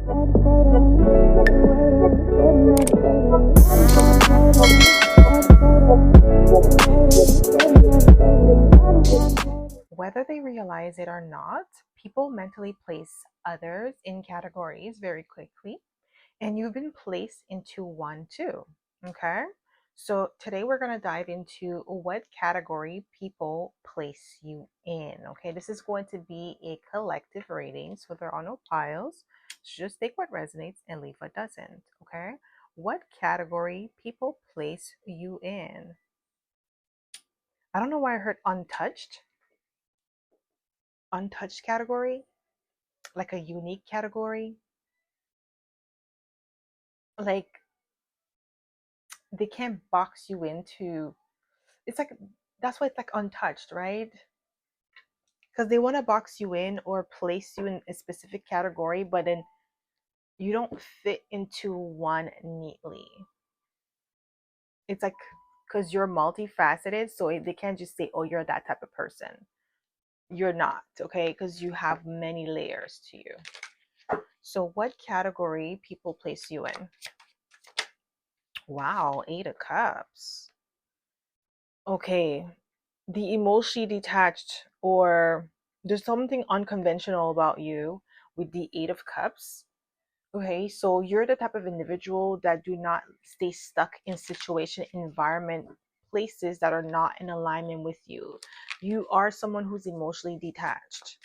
Whether they realize it or not, people mentally place others in categories very quickly, and you've been placed into one too. Okay. So today we're going to dive into what category people place you in. Okay. This is going to be a collective rating, so there are no piles. So just take what resonates and leave what doesn't. Okay. What category people place you in? I don't know why I heard untouched. Untouched category, like a unique category. Like they can't box you into, it's like, that's why it's like untouched, right? Because they want to box you in or place you in a specific category, but then you don't fit into one neatly. It's like, because you're multifaceted, so they can't just say, oh, you're that type of person. You're not, okay? Because you have many layers to you. So what category people place you in? Wow, 8 of Cups. Okay, the emotionally detached, or there's something unconventional about you with the 8 of Cups. Okay, so you're the type of individual that do not stay stuck in situation, environment, places that are not in alignment with you. You are someone who's emotionally detached.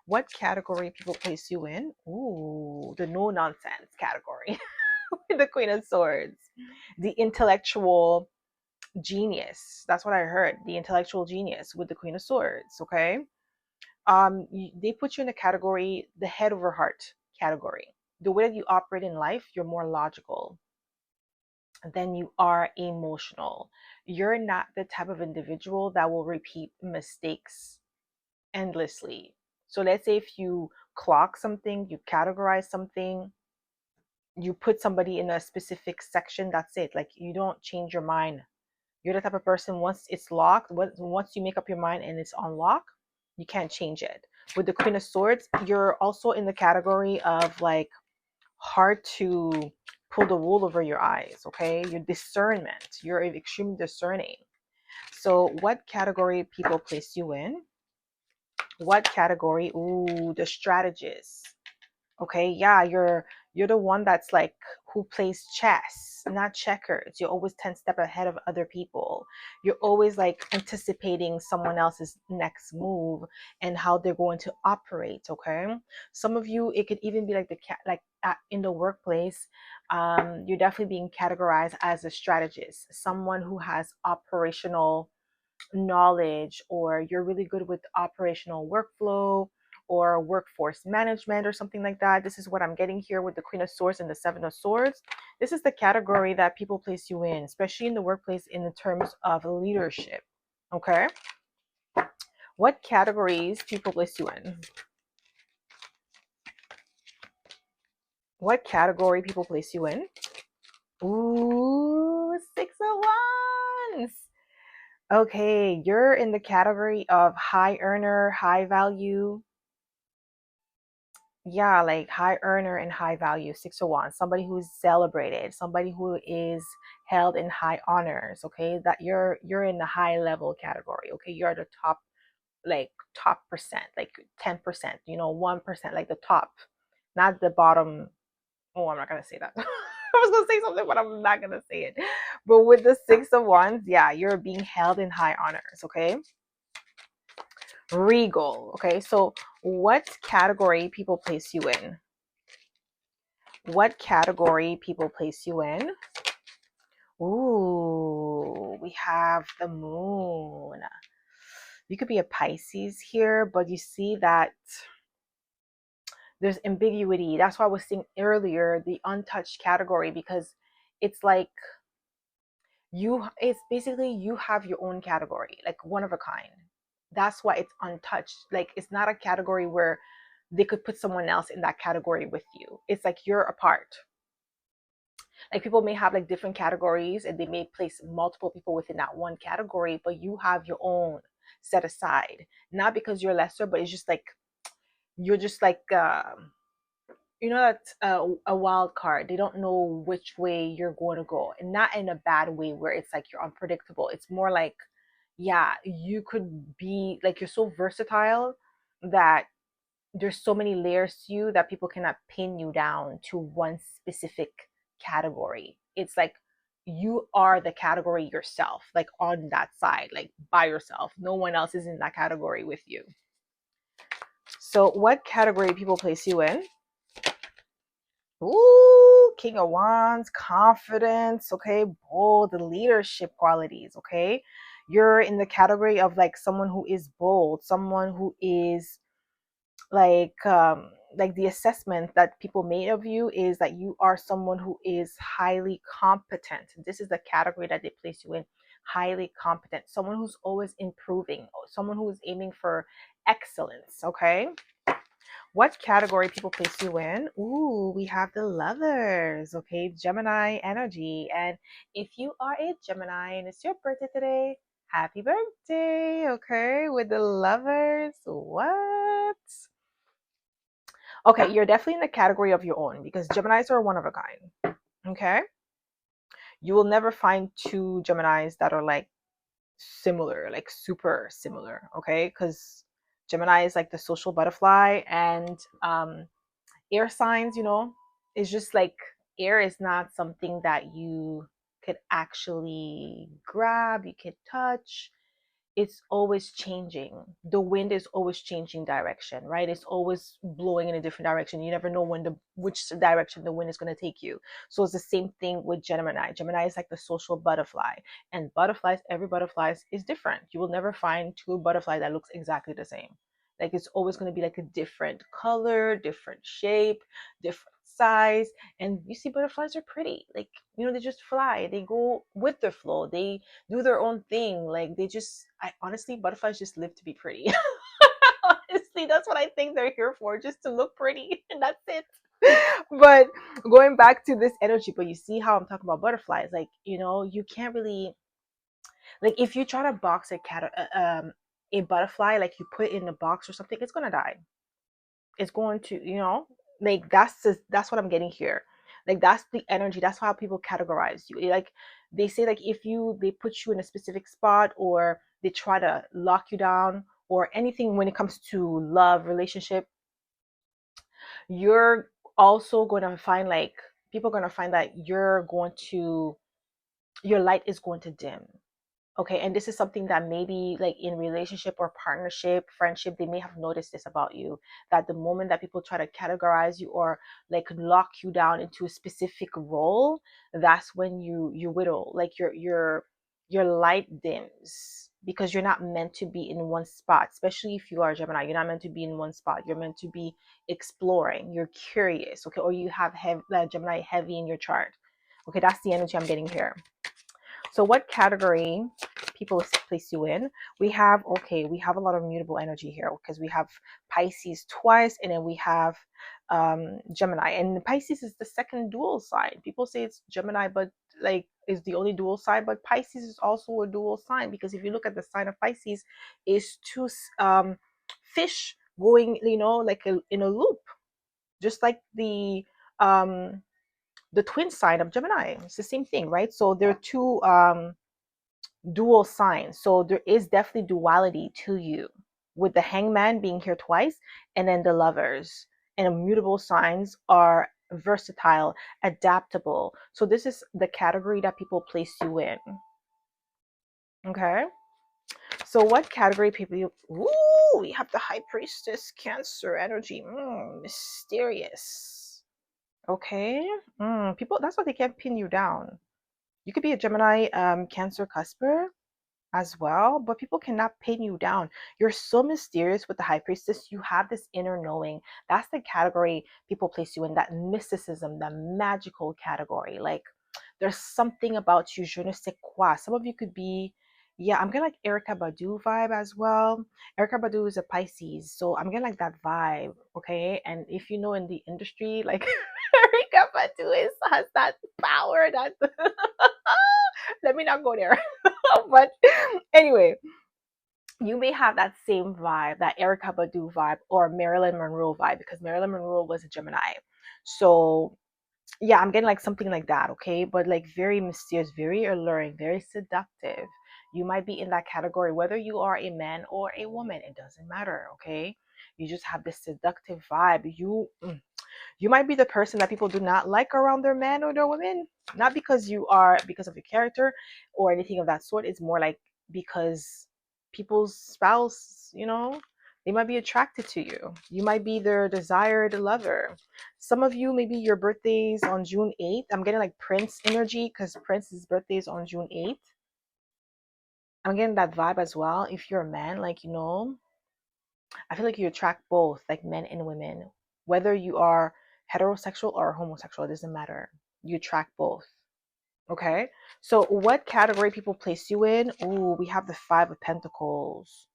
What category people place you in? Ooh, the no nonsense category with the Queen of Swords. The intellectual genius. That's what I heard. The intellectual genius with the Queen of Swords. Okay. They put you in the category, the head over heart category. The way that you operate in life, you're more logical than you are emotional. You're not the type of individual that will repeat mistakes endlessly. So let's say if you clock something, you categorize something, you put somebody in a specific section, that's it. Like you don't change your mind. You're the type of person, once it's locked, once you make up your mind and it's on lock, you can't change it. With the Queen of Swords, you're also in the category of like hard to pull the wool over your eyes, okay? Your discernment, you're extremely discerning. So what category people place you in? What category? Ooh, the strategist. Okay, yeah, you're the one that's like who plays chess, not checkers. You're always 10 step ahead of other people. You're always like anticipating someone else's next move and how they're going to operate. Okay, some of you, it could even be like in the workplace, you're definitely being categorized as a strategist, someone who has operational knowledge, or you're really good with operational workflow or workforce management or something like that. This is what I'm getting here with the Queen of Swords and the Seven of Swords. This is the category that people place you in, especially in the workplace in the terms of leadership. Okay. What categories people place you in? What category people place you in? Ooh, 6 of Wands. Okay, you're in the category of high earner, high value. Yeah, like high earner and high value, 6 of Wands. Somebody who's celebrated, somebody who is held in high honors. Okay, that you're in the high level category. Okay, you're the top, like top percent, like 10%. 1%, like the top, not the bottom. Oh, I'm not gonna say that. I was gonna say something, but I'm not gonna say it. But with the 6 of Wands, yeah, you're being held in high honors. Okay. Regal. Okay, so what category people place you in? What category people place you in? Ooh, we have the moon. You could be a Pisces here, but you see that there's ambiguity. That's why I was saying earlier the untouched category, because it's like it's basically you have your own category, like one of a kind. That's why it's untouched. Like it's not a category where they could put someone else in that category with you. It's like you're apart. Like people may have like different categories and they may place multiple people within that one category, but you have your own set aside. Not because you're lesser, but it's just like you're just like you know, that's a wild card. They don't know which way you're going to go, and not in a bad way where it's like you're unpredictable. It's more like, yeah, you could be like, you're so versatile that there's so many layers to you that people cannot pin you down to one specific category. It's like you are the category yourself, like on that side, like by yourself. No one else is in that category with you. So, what category people place you in? Ooh, King of Wands, confidence, okay, bold, the leadership qualities, okay. You're in the category of like someone who is bold, someone who is like the assessment that people made of you is that you are someone who is highly competent. This is the category that they place you in, highly competent, someone who's always improving, someone who is aiming for excellence, okay. What category people place you in? Ooh, we have the lovers, okay, Gemini energy. And if you are a Gemini and it's your birthday today, happy birthday, okay, with the lovers. What? Okay, you're definitely in the category of your own because Geminis are one of a kind, okay? You will never find two Geminis that are like similar, like super similar, okay? Because Gemini is like the social butterfly, and air signs, you know, is just like air is not something that you could actually grab, you could touch. It's always changing. The wind is always changing direction, right? It's always blowing in a different direction. You never know when the which direction the wind is going to take you. So it's the same thing with Gemini. Gemini is like the social butterfly, and butterflies, every butterfly is different. You will never find two butterflies that looks exactly the same. Like it's always going to be like a different color, different shape, different size. And you see, butterflies are pretty. Like, you know, they just fly. They go with the flow. They do their own thing. Like they just, I honestly, butterflies just live to be pretty. Honestly, that's what I think they're here for, just to look pretty, and that's it. But going back to this energy, but you see how I'm talking about butterflies, like, you know, you can't really, like, if you try to box a butterfly, like you put it in a box or something, it's gonna die. It's going to, you know, like that's what I'm getting here. Like that's the energy, that's how people categorize you. Like they say, like if you they put you in a specific spot, or they try to lock you down, or anything when it comes to love, relationship, you're also going to find like people are going to find that you're going to, your light is going to dim. Okay, and this is something that maybe like in relationship or partnership, friendship, they may have noticed this about you, that the moment that people try to categorize you or like lock you down into a specific role, that's when you whittle, like your light dims, because you're not meant to be in one spot. Especially if you are Gemini, you're not meant to be in one spot. You're meant to be exploring, you're curious, okay, or you have Gemini heavy in your chart. Okay, that's the energy I'm getting here. So what category people place you in? We have, okay, we have a lot of mutable energy here because we have Pisces twice, and then we have Gemini. And Pisces is the second dual sign. People say it's Gemini, but like is the only dual sign, but Pisces is also a dual sign, because if you look at the sign of Pisces, is two fish going, you know, like in a loop, just like the twin sign of Gemini. It's the same thing, right? So there are two dual signs. So there is definitely duality to you, with the hangman being here twice, and then the lovers. And immutable signs are versatile, adaptable. So this is the category that people place you in. Okay. So what category people you, ooh, we have the high priestess, Cancer energy. Mysterious. Okay. People, that's why they can't pin you down. You could be a Gemini, Cancer cusper as well, but people cannot pin you down. You're so mysterious with the high priestess. You have this inner knowing. That's the category people place you in, that mysticism, the magical category. Like there's something about you, je ne sais quoi. Some of you could be, yeah, I'm getting like Erica Badu vibe as well. Erica Badu is a Pisces, so I'm getting like that vibe, okay? And if you know in the industry, like Erica Badu has that power, that let me not go there. But anyway, you may have that same vibe, that Erica Badu vibe or Marilyn Monroe vibe, because Marilyn Monroe was a Gemini. So yeah, I'm getting like something like that, okay? But like very mysterious, very alluring, very seductive. You might be in that category, whether you are a man or a woman, it doesn't matter, okay? You just have this seductive vibe. You might be the person that people do not like around their men or their women, not because you are, because of your character or anything of that sort. It's more like because people's spouse, they might be attracted to you. You might be their desired lover. Some of you, maybe your birthday's on June 8th. I'm getting like Prince energy because Prince's birthday is on June 8th. I'm getting that vibe as well. If you're a man, like, I feel like you attract both, like men and women. Whether you are heterosexual or homosexual, it doesn't matter. You attract both. Okay. So what category people place you in? Oh, we have the Five of Pentacles.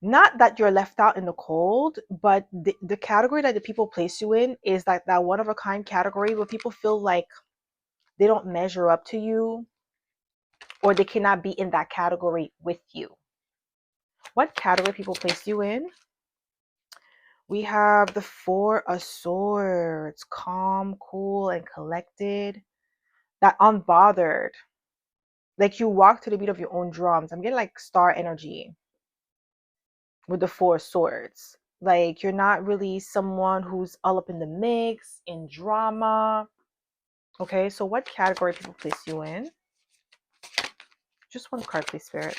Not that you're left out in the cold, but the category that the people place you in is like that one of a kind category where people feel like they don't measure up to you or they cannot be in that category with you. What category people place you in? We have the Four of Swords, calm, cool, and collected. That unbothered. Like you walk to the beat of your own drums. I'm getting like star energy with the Four of Swords. Like you're not really someone who's all up in the mix, in drama. Okay, so what category people place you in? Just one card, please, Spirit.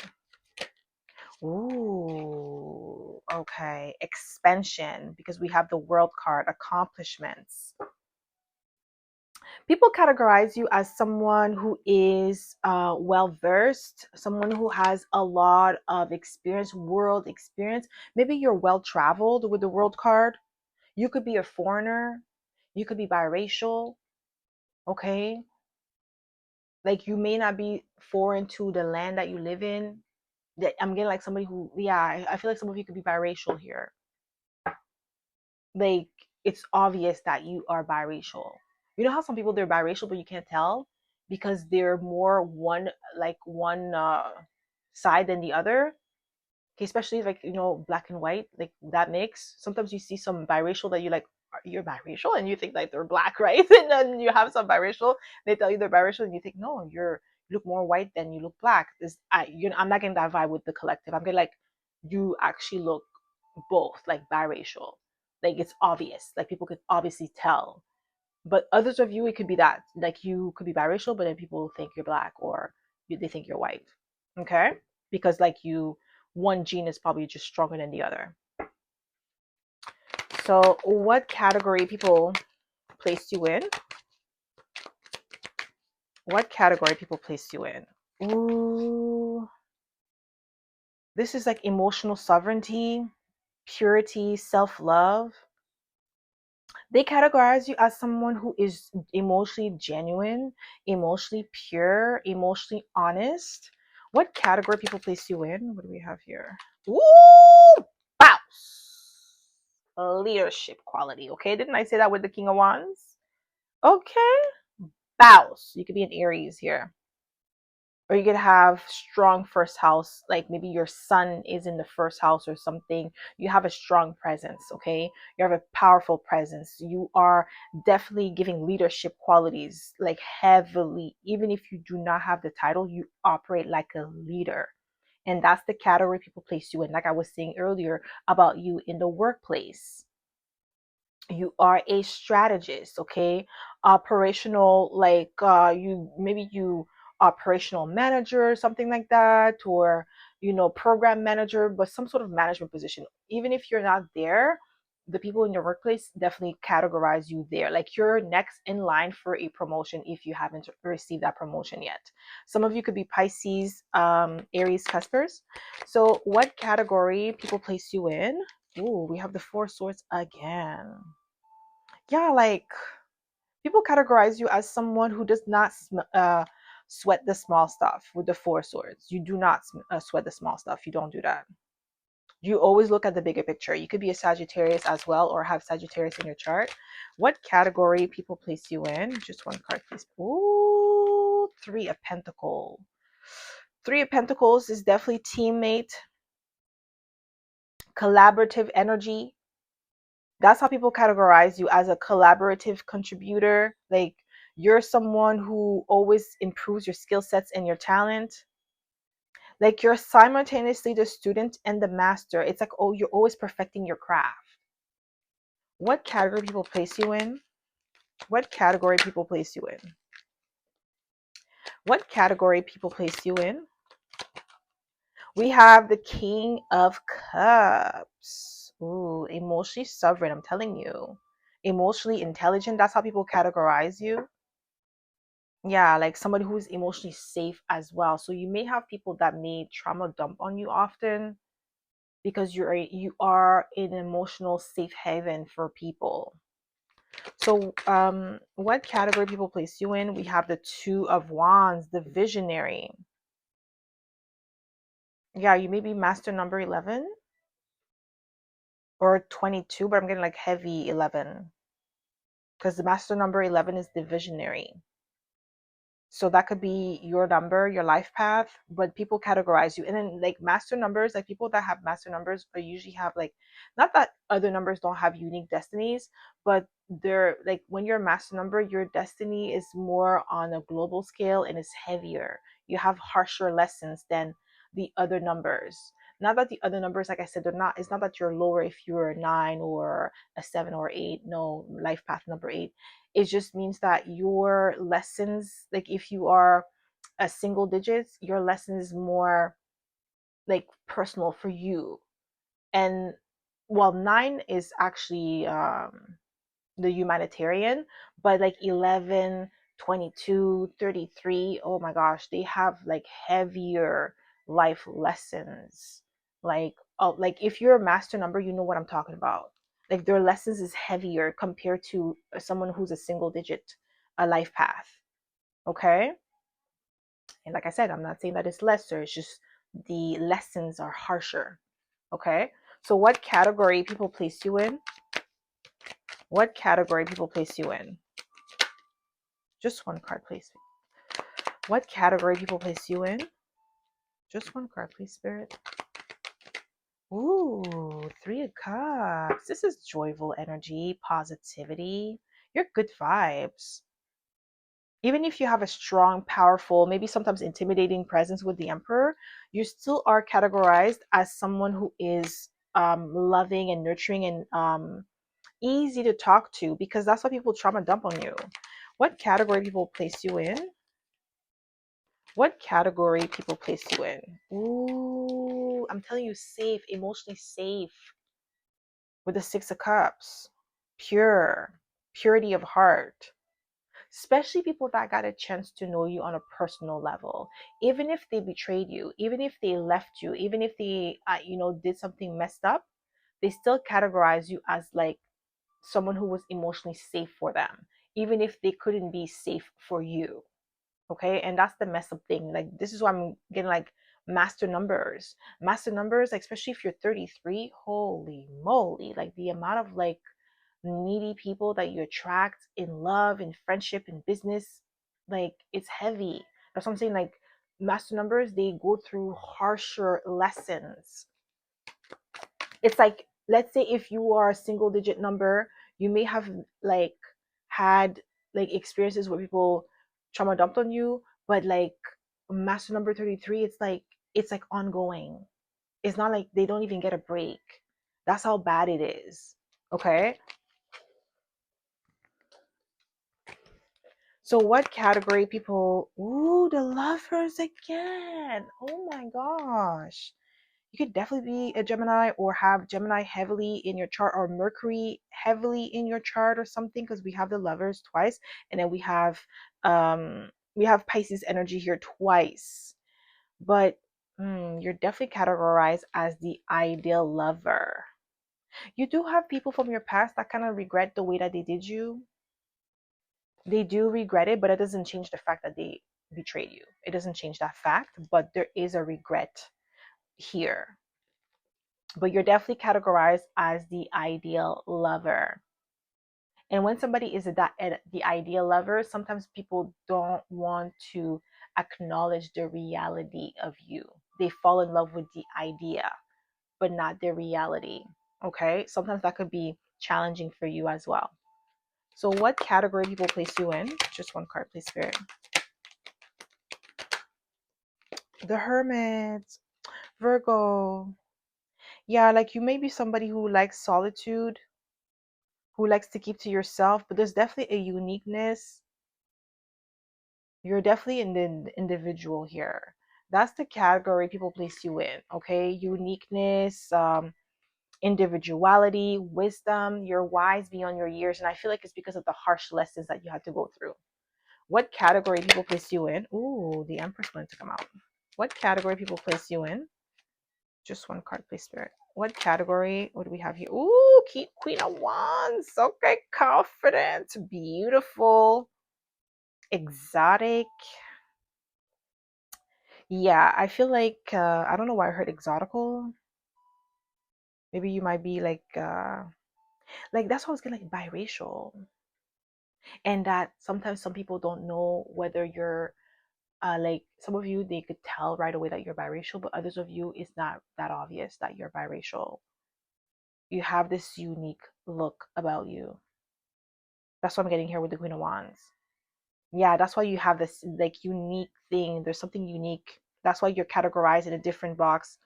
Ooh, okay. Expansion, because we have the World card, accomplishments. People categorize you as someone who is well versed, someone who has a lot of experience, world experience. Maybe you're well traveled with the World card. You could be a foreigner, you could be biracial, okay? Like you may not be foreign to the land that you live in. I'm getting like somebody who, yeah, I feel like some of you could be biracial here. Like it's obvious that you are biracial. You know how some people they're biracial but you can't tell because they're more one side than the other. Okay, especially like black and white, like that mix. Sometimes you see some biracial that you like, you're biracial and you think like they're black, right? And then you have some biracial, they tell you they're biracial and you think no, you look more white than you look black. I'm not getting that vibe with the collective. I'm getting like you actually look both, like biracial. Like it's obvious, like people could obviously tell. But others of you, it could be that like you could be biracial but then people think you're black or they think you're white. Okay, because like one gene is probably just stronger than the other. So what category people placed you in? What category people placed you in? Ooh, this is like emotional sovereignty, purity, self-love. They categorize you as someone who is emotionally genuine, emotionally pure, emotionally honest. What category people place you in? What do we have here? Ooh, bounce. Leadership quality. Okay, didn't I say that with the King of Wands? Okay, bounce. You could be an Aries here, or you could have strong first house, like maybe your son is in the first house or something. You have a strong presence, okay? You have a powerful presence. You are definitely giving leadership qualities, like heavily. Even if you do not have the title, you operate like a leader. And that's the category people place you in, like I was saying earlier about you in the workplace. You are a strategist, okay? Operational, like you operational manager, something like that, or program manager, but some sort of management position. Even if you're not there, the people in your workplace definitely categorize you there, like you're next in line for a promotion if you haven't received that promotion yet. Some of you could be Pisces, Aries, Cuspers. So what category people place you in? Ooh, we have the Four Swords again. Yeah, like people categorize you as someone who does not sweat the small stuff with the Four Swords. You do not sweat the small stuff. You don't do that. You always look at the bigger picture. You could be a Sagittarius as well or have Sagittarius in your chart. What category people place you in? Just one card, please. Ooh, Three of Pentacles. Three of Pentacles is definitely teammate, collaborative energy. That's how people categorize you, as a collaborative contributor. Like, you're someone who always improves your skill sets and your talent. Like, you're simultaneously the student and the master. It's like, oh, you're always perfecting your craft. What category people place you in? What category people place you in? What category people place you in? We have the King of Cups. Ooh, emotionally sovereign, I'm telling you. Emotionally intelligent, that's how people categorize you. Yeah, like somebody who's emotionally safe as well. So you may have people that may trauma dump on you often because you are an emotional safe haven for people. So what category people place you in? We have the Two of Wands, the visionary. Yeah, you may be master number 11 or 22, but I'm getting like heavy 11 because the master number 11 is the visionary. So that could be your number, your life path, but people categorize you. And then like master numbers, like people that have master numbers are usually have like, not that other numbers don't have unique destinies, but they're like, when you're a master number, your destiny is more on a global scale and it's heavier. You have harsher lessons than the other numbers. Not that the other numbers, like I said, they're not, it's not that you're lower if you're a 9 or a 7 or 8. No, life path number 8, it just means that your lessons, like if you are a single digits, your lesson is more like personal for you. And well, 9 is actually the humanitarian, but like 11, 22, 33, oh my gosh, they have like heavier life lessons. Like, oh, like if you're a master number, you know what I'm talking about. Like their lessons is heavier compared to someone who's a single digit, a life path. Okay. And like I said, I'm not saying that it's lesser, it's just the lessons are harsher. Okay. So what category people place you in? What category people place you in? Just one card, please. What category people place you in? Just one card, please, Spirit. Ooh, Three of Cups. This is joyful energy, positivity. You're good vibes. Even if you have a strong, powerful, maybe sometimes intimidating presence with the Emperor, you still are categorized as someone who is loving and nurturing and easy to talk to, because that's why people trauma dump on you. What category people place you in? What category people place you in? Ooh, I'm telling you, safe, emotionally safe with the Six of Cups. Pure, purity of heart. Especially people that got a chance to know you on a personal level. Even if they betrayed you, even if they left you, even if they, did something messed up, they still categorize you as like someone who was emotionally safe for them, even if they couldn't be safe for you. Okay, and that's the mess up thing. Like, this is why I'm getting like master numbers, like especially if you're 33. Holy moly, like the amount of like needy people that you attract in love, in friendship, in business, like it's heavy. That's what I'm saying. Like, master numbers, they go through harsher lessons. It's like, let's say if you are a single digit number, you may have like had like experiences where people trauma dumped on you, but like master number 33, it's like ongoing. It's not like they don't even get a break. That's how bad it is. Okay. So what category people? Ooh, the Lovers again. Oh my gosh. You could definitely be a Gemini or have Gemini heavily in your chart, or Mercury heavily in your chart or something, because we have the Lovers twice, and then we have Pisces energy here twice. But you're definitely categorized as the ideal lover. You do have people from your past that kind of regret the way that they did you. They do regret it, but it doesn't change the fact that they betrayed you. It doesn't change that fact, but there is a regret here. But you're definitely categorized as the ideal lover. And when somebody is the ideal lover, sometimes people don't want to acknowledge the reality of you. They fall in love with the idea, but not the reality. Okay? Sometimes that could be challenging for you as well. So what category people place you in? Just one card, please, Spirit. The Hermit, Virgo. Yeah, like you may be somebody who likes solitude, who likes to keep to yourself, but there's definitely a uniqueness. You're definitely an individual here. That's the category people place you in, okay? Uniqueness, individuality, wisdom. You're wise beyond your years, and I feel like it's because of the harsh lessons that you had to go through. What category people place you in? Ooh, the Empress wanted to come out. What category people place you in? Just one card, please, Spirit. What category? What do we have here? Ooh, Queen of Wands. Okay, confident, beautiful, exotic. Yeah, I feel like I don't know why I heard exotical. Maybe you might be like that's what I was getting, like biracial, and that sometimes some people don't know whether you're like some of you they could tell right away that you're biracial, but others of you it's not that obvious that you're biracial. You have this unique look about you. That's what I'm getting here with the Queen of Wands. Yeah, that's why you have this like unique thing. There's something unique. That's why you're categorized in a different box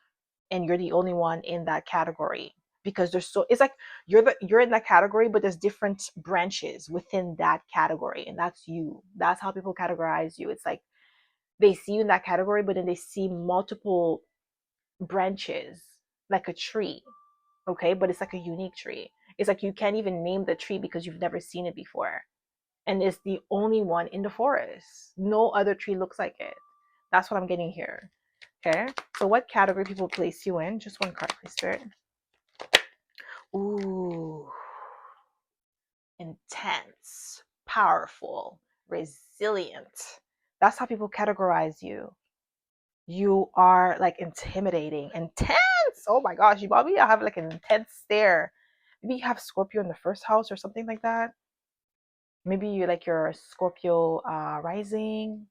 and you're the only one in that category because there's so it's like you're in that category but there's different branches within that category and that's you. That's how people categorize you. It's like they see you in that category but then they see multiple branches like a tree, okay? But it's like a unique tree. It's like you can't even name the tree because you've never seen it before and it's the only one in the forest. No other tree looks like it. That's what I'm getting here. Okay. So what category people place you in? Just one card, please, Spirit. Ooh. Intense, powerful, resilient. That's how people categorize you. You are like intimidating, intense. Oh my gosh, you probably have like an intense stare. Maybe you have Scorpio in the first house or something like that. Maybe you like your Scorpio rising.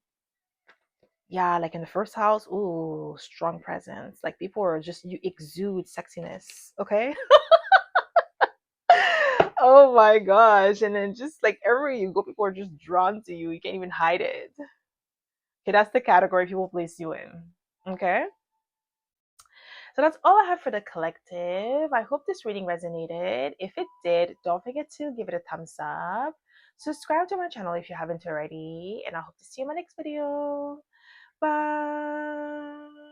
Yeah, like in the first house, ooh, strong presence. Like people are just you exude sexiness, okay? Oh my gosh. And then just like everywhere you go, people are just drawn to you. You can't even hide it. Okay, that's the category people place you in. Okay. So that's all I have for the collective. I hope this reading resonated. If it did, don't forget to give it a thumbs up. Subscribe to my channel if you haven't already. And I hope to see you in my next video. Bye.